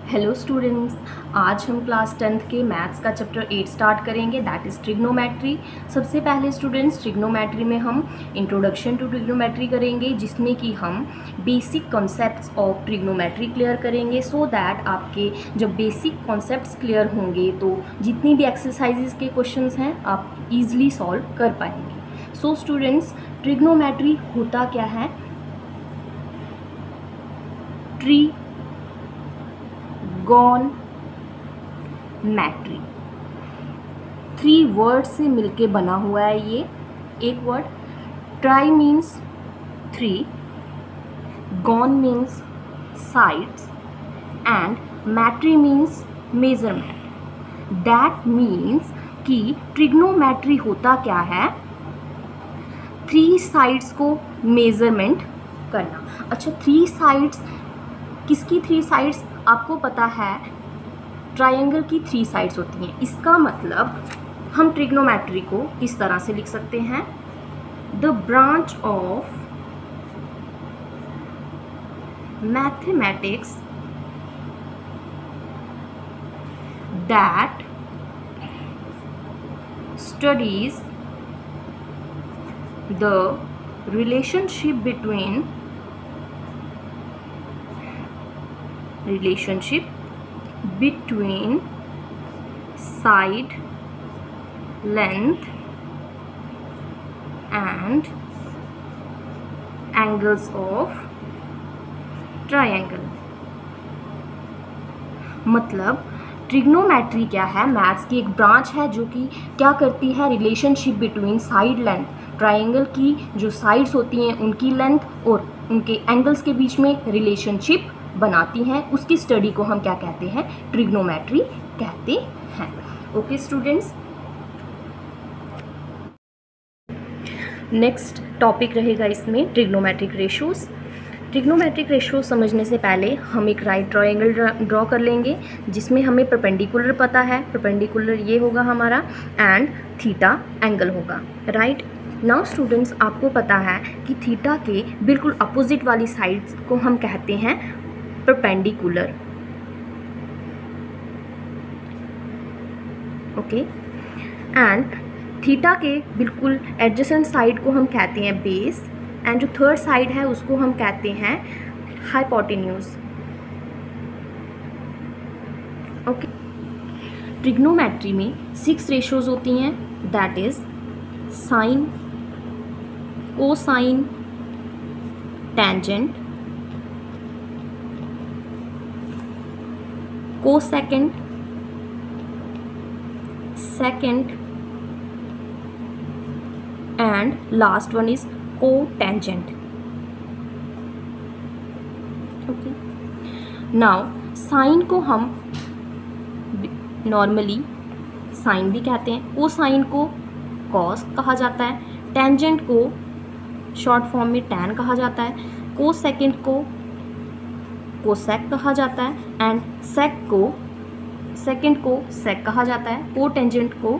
Hello students, आज हम class 10th के मैथ्स का चैप्टर 8 स्टार्ट करेंगे, दैट इज़ ट्रिग्नोमेट्री। सबसे पहले स्टूडेंट्स ट्रिग्नोमेट्री में हम इंट्रोडक्शन टू ट्रिग्नोमेट्री करेंगे, जिसमें कि हम basic concepts of trigonometry clear करेंगे, सो दैट आपके जब बेसिक कॉन्सेप्ट्स क्लियर होंगे तो जितनी भी एक्सरसाइजेज के क्वेश्चंस हैं आप ईजिली सॉल्व कर पाएंगे। सो स्टूडेंट्स, ट्रिग्नोमेट्री होता क्या है? ट्रिगोनोमेट्री 3 वर्ड से मिलके बना हुआ है ये। एक word tri means 3, gon means sides and metry means measurement. That means कि ट्रिग्नोमेट्री होता क्या है? 3 साइड्स को मेजरमेंट करना। अच्छा, 3 साइड्स किसकी 3 साइड्स? आपको पता है ट्रायंगल की 3 साइड्स होती हैं। इसका मतलब हम ट्रिग्नोमेट्री को इस तरह से लिख सकते हैं, the branch of mathematics that studies the relationship between side length and angles of triangle। मतलब ट्रिग्नोमेट्री क्या है? मैथ्स की एक ब्रांच है जो कि क्या करती है? Relationship between side length, triangle की जो साइड्स होती हैं उनकी लेंथ और उनके एंगल्स के बीच में रिलेशनशिप बनाती हैं। उसकी स्टडी को हम क्या कहते हैं? ट्रिग्नोमेट्री कहते हैं। ओके स्टूडेंट्स, नेक्स्ट टॉपिक रहेगा इसमें ट्रिग्नोमेट्रिक रेशियोज। ट्रिग्नोमेट्रिक रेशियो समझने से पहले हम एक राइट ट्रायंगल ड्रॉ कर लेंगे, जिसमें हमें परपेंडिकुलर पता है। परपेंडिकुलर ये होगा हमारा एंड थीटा एंगल होगा, राइट। नाउ स्टूडेंट्स, आपको पता है कि थीटा के बिल्कुल अपोजिट वाली साइड्स को हम कहते हैं परपेंडिकुलर। ओके, एंड थीटा के बिल्कुल एडजेसेंट साइड को हम कहते हैं बेस, एंड जो थर्ड साइड है उसको हम कहते हैं हाइपोटेन्यूज। ओके, ट्रिग्नोमेट्री में 6 रेशियोज होती हैं, that is sine, cosine, tangent, cosecant, second and last one is cotangent. Okay, now sine को हम नॉर्मली साइन भी कहते हैं, कोसाइन को कॉस कहा जाता है, टेंजेंट को शॉर्ट फॉर्म में टैन कहा जाता है, कोसेकेंड को कोसेक कहा जाता है, एंड सेकेंड को सेक कहा जाता है, कोटेंजेंट को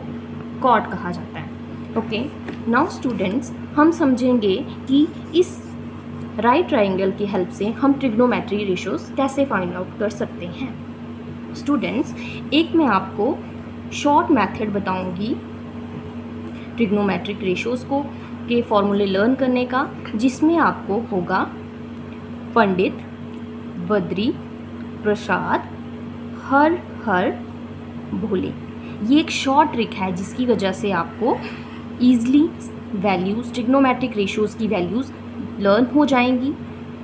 कॉट कहा जाता है। ओके, नाउ स्टूडेंट्स, हम समझेंगे कि इस राइट ट्रायंगल की हेल्प से हम ट्रिग्नोमेट्री रेशियोज कैसे फाइंड आउट कर सकते हैं। स्टूडेंट्स, एक मैं आपको शॉर्ट मेथड बताऊंगी ट्रिग्नोमेट्रिक रेशियोज को के फॉर्मूले लर्न करने का, जिसमें आपको होगा पंडित, बद्री, प्रसाद, हर हर भोले। ये एक शॉर्ट ट्रिक है जिसकी वजह से आपको ईजिली वैल्यूज़, ट्रिग्नोमेट्रिक रेशियोज़ की वैल्यूज़ लर्न हो जाएंगी।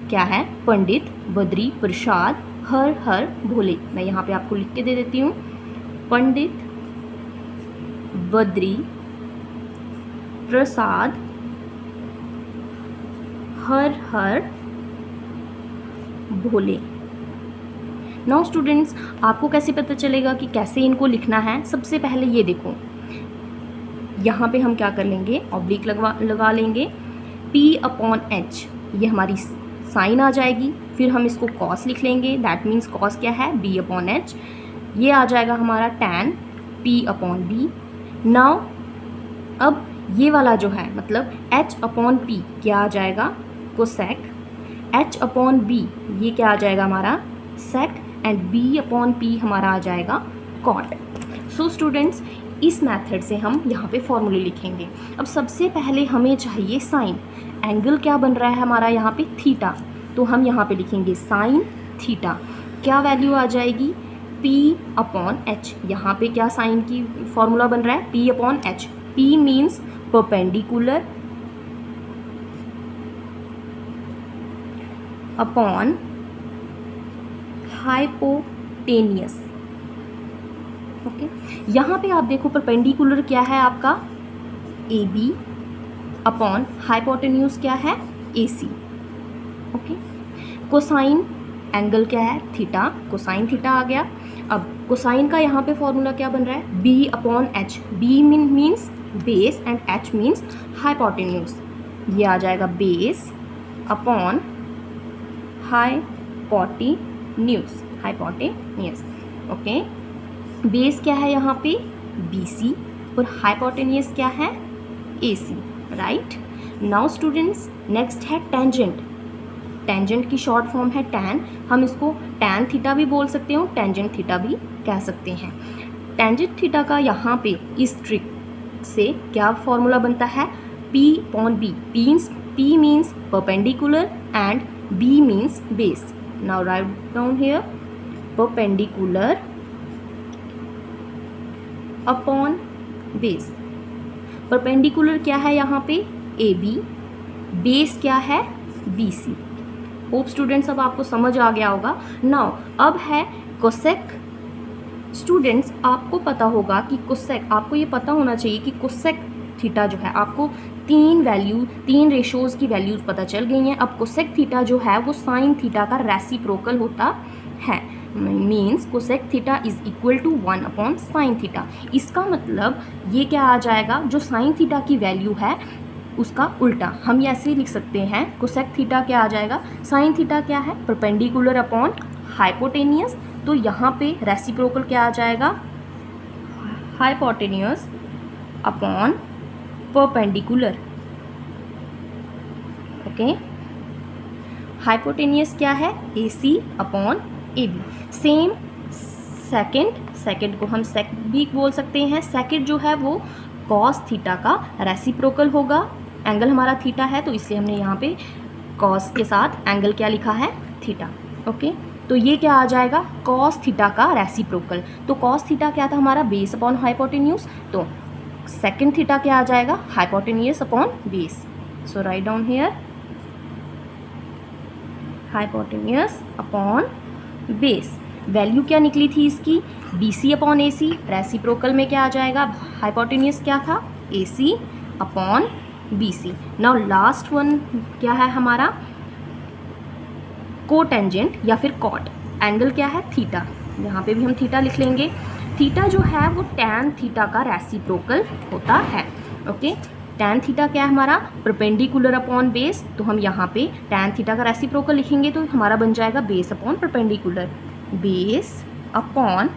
क्या है? पंडित, बद्री, प्रसाद, हर हर भोले। मैं यहाँ पे आपको लिख के दे देती हूँ, पंडित, बद्री, प्रसाद, हर हर भोले। नाउ स्टूडेंट्स, आपको कैसे पता चलेगा कि कैसे इनको लिखना है? सबसे पहले ये देखो, यहाँ पे हम क्या कर लेंगे? ऑब्लिक लगा लेंगे, P/H, ये हमारी साइन आ जाएगी। फिर हम इसको कॉस लिख लेंगे, दैट मीन्स कॉस क्या है? B/H। ये आ जाएगा हमारा टैन, P/B। नाउ अब ये वाला जो है मतलब H/P क्या आ जाएगा? कोसेक। H/B ये क्या आ जाएगा हमारा? सेक। एंड b अपॉन p हमारा आ जाएगा कॉट। सो स्टूडेंट्स, इस मेथड से हम यहाँ पे फॉर्मूले लिखेंगे। अब सबसे पहले हमें चाहिए साइन। एंगल क्या बन रहा है हमारा यहाँ पे थीटा, तो हम यहाँ पे लिखेंगे साइन थीटा। क्या वैल्यू आ जाएगी, p अपॉन h। यहाँ पे क्या साइन की फॉर्मूला बन रहा है, p upon h। p means perpendicular upon hypotenuse. Okay, यहाँ पे आप देखो परपेंडिकुलर क्या है आपका AB अपॉन हाइपोटेन्यूज क्या है AC। ओके, कोसाइन एंगल क्या है थीटा, कोसाइन थीटा आ गया। अब कोसाइन का यहाँ पे फॉर्मूला क्या बन रहा है, B upon H। B means base and H means hypotenuse. ये आ जाएगा base upon hypotenuse. Okay, base क्या है यहाँ पे BC और हाइपोटेन्यूज क्या है AC, right. Now students, next है टेंजेंट। टेंजेंट की शॉर्ट फॉर्म है टैन। हम इसको टैन थीटा भी बोल सकते हो, टेंजेंट थीटा भी कह सकते हैं। टेंजेंट थीटा का यहाँ पे इस ट्रिक से क्या फॉर्मूला बनता है, P upon B। P means perpendicular and B means base. Now write down here perpendicular upon base. Perpendicular क्या है यहाँ पे AB, बेस क्या है BC। होप स्टूडेंट्स अब आपको समझ आ गया होगा। नाउ अब है कोसेक। स्टूडेंट्स, आपको पता होगा कि कोसेक, आपको ये पता होना चाहिए कि कोसेक थीटा जो है, आपको तीन रेशोज़ की वैल्यूज़ पता चल गई हैं। अब कोसेक थीटा जो है वो साइन थीटा का रेसिप्रोकल होता है। Means cosec theta is equal to 1 upon sine theta. इसका मतलब ये क्या आ जाएगा, जो साइन थीटा की वैल्यू है उसका उल्टा। हम ऐसे ही लिख सकते हैं, कोसेक थीटा क्या आ जाएगा, साइन थीटा क्या है परपेंडिकुलर अपॉन हाइपोटेनियस। तो यहाँ पे रेसिप्रोकल क्या आ जाएगा, hypotenuse upon perpendicular. Okay, hypotenuse क्या है AC upon AB। Same second को हम सेक भी बोल सकते हैं। सेकंड जो है वो कॉस थीटा का रेसिप्रोकल होगा। एंगल हमारा थीटा है तो इसलिए हमने यहाँ पे कॉस के साथ एंगल क्या लिखा है थीटा। ओके, तो ये क्या आ जाएगा, कॉस थीटा का रेसिप्रोकल। तो कॉस थीटा क्या था हमारा, बेस अपॉन हाइपोटेन्यूज। तो सेकंड थीटा क्या आ जाएगा, hypotenuse upon base. So write down here hypotenuse upon base. Value क्या निकली थी इसकी, BC अपॉन AC। रेसिप्रोकल में क्या आ जाएगा, हाइपोटेन्यूज क्या था AC upon BC। Now last one क्या है हमारा, कोटेंजेंट या फिर कॉट। एंगल क्या है थीटा, यहाँ पे भी हम थीटा लिख लेंगे। थीटा जो है वो टैन थीटा का रेसिप्रोकल होता है। ओके, टैन थीटा क्या है हमारा, परपेंडिकुलर अपॉन बेस। तो हम यहाँ पे टैन थीटा का रेसिप्रोकल लिखेंगे तो हमारा बन जाएगा base upon perpendicular, base upon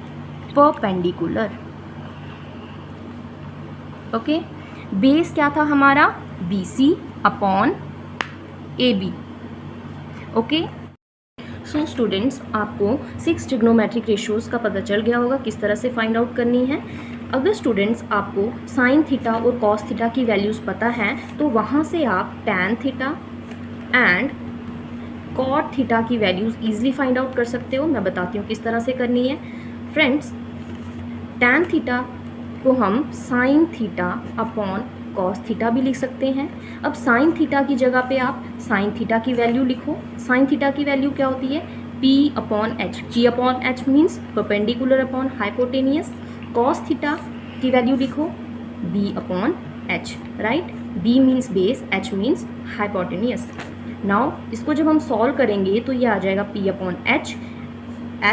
perpendicular. Okay, base क्या था हमारा BC upon AB। Okay, so students, आपको 6 ट्रिग्नोमेट्रिक रेशियोज़ का पता चल गया होगा किस तरह से फाइंड आउट करनी है। अगर स्टूडेंट्स आपको साइन थीटा और कॉस थीटा की वैल्यूज़ पता हैं तो वहाँ से आप tan theta and cot theta की वैल्यूज़ ईजिली फाइंड आउट कर सकते हो। मैं बताती हूँ किस तरह से करनी है। फ्रेंड्स, टैन थीटा को हम sine theta upon cos theta भी लिख सकते हैं। अब साइन थीटा की जगह पे आप साइन थीटा की वैल्यू लिखो। साइन थीटा की वैल्यू क्या होती है, P upon H। P upon H means perpendicular upon hypotenuse. Cos theta की वैल्यू लिखो B upon H, right. B means base, H means hypotenuse. Now इसको जब हम सॉल्व करेंगे तो ये आ जाएगा P अपॉन H।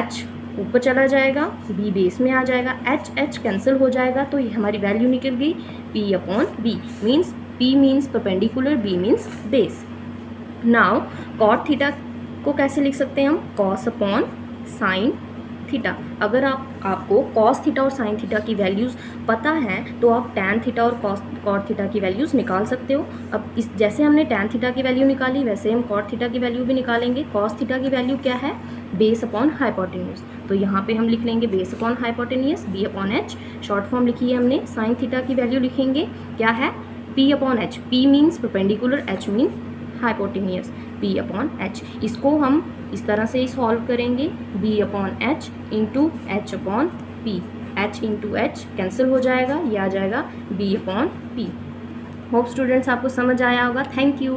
H ऊपर चला जाएगा, B बेस में आ जाएगा, H कैंसिल हो जाएगा तो ये हमारी वैल्यू निकल गई P upon B। Means P means perpendicular, B means base. Now cot theta को कैसे लिख सकते हैं हम, कॉस अपॉन साइन थीटा। अगर आपको कॉस थीटा और साइन थीटा की वैल्यूज़ पता है तो आप टैन थीटा और कॉट थीटा की वैल्यूज़ निकाल सकते हो। अब इस जैसे हमने टैन थीटा की वैल्यू निकाली वैसे हम कॉट थीटा की वैल्यू भी निकालेंगे। कॉस थीटा की वैल्यू क्या है, बेस अपॉन हाइपोटेन्यूज। तो यहाँ पे हम लिख लेंगे base upon hypotenuse B upon H. Short form लिखी है हमने, साइन थीटा की वैल्यू लिखेंगे क्या है P upon H. P means perpendicular, H mean hypotenuse, P upon H. इसको हम इस तरह से सॉल्व करेंगे, B upon H into H upon P. H into H cancel हो जाएगा, ये आ जाएगा B upon P. Hope students आपको समझ आया होगा। Thank you.